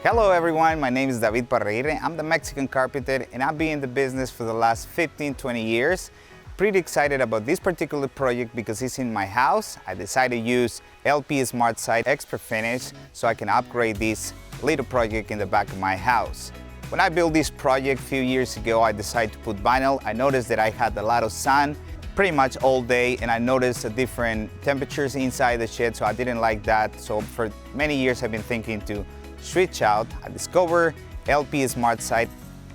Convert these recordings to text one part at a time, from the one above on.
Hello everyone, my name is David Parraguirre. I'm the Mexican Carpenter and I've been in the business for the last 15-20 years. Pretty excited about this particular project because it's in my house. I decided to use LP SmartSide ExpertFinish so I can upgrade this little project in the back of my house. When I built this project a few years ago, I decided to put vinyl. I noticed that I had a lot of sun pretty much all day, and I noticed the different temperatures inside the shed, so I didn't like that. So for many years I've been thinking to switch out. I discovered LP SmartSide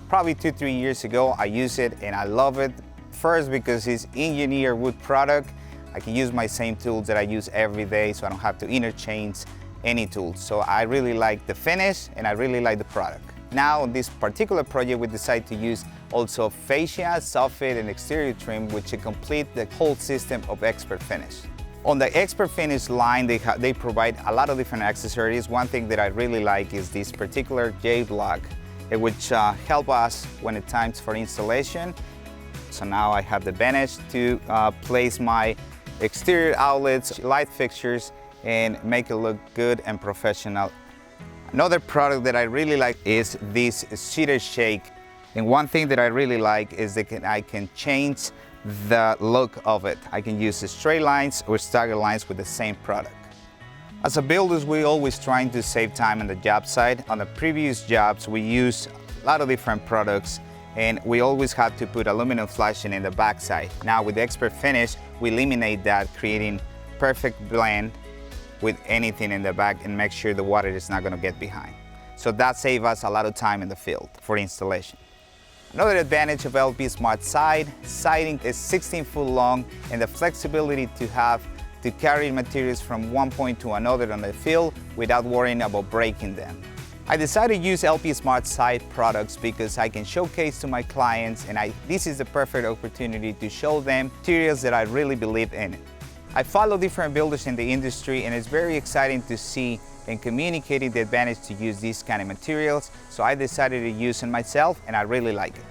probably 2-3 years ago. I use it and I love it. First, because it's engineered wood product. I can use my same tools that I use every day, so I don't have to interchange any tools. So I really like the finish and I really like the product. Now on this particular project, we decided to use also fascia, soffit, and exterior trim, which will complete the whole system of ExpertFinish. On the ExpertFinish line, they provide a lot of different accessories. One thing that I really like is this particular J-block, which help us when it's time for installation. So now I have the advantage to place my exterior outlets, light fixtures, and make it look good and professional. Another product that I really like is this Cedar Shake. And one thing that I really like is that I can change the look of it. I can use straight lines or staggered lines with the same product. As a builders, we're always trying to save time on the job site. On the previous jobs, we use a lot of different products and we always had to put aluminum flashing in the backside. Now with ExpertFinish, we eliminate that, creating perfect blend with anything in the back and make sure the water is not going to get behind. So that saves us a lot of time in the field for installation. Another advantage of LP SmartSide siding is 16 foot long, and the flexibility to carry materials from one point to another on the field without worrying about breaking them. I decided to use LP SmartSide products because I can showcase to my clients, and this is the perfect opportunity to show them materials that I really believe in. I follow different builders in the industry, and it's very exciting to see and communicating the advantage to use these kind of materials. So I decided to use it myself and I really like it.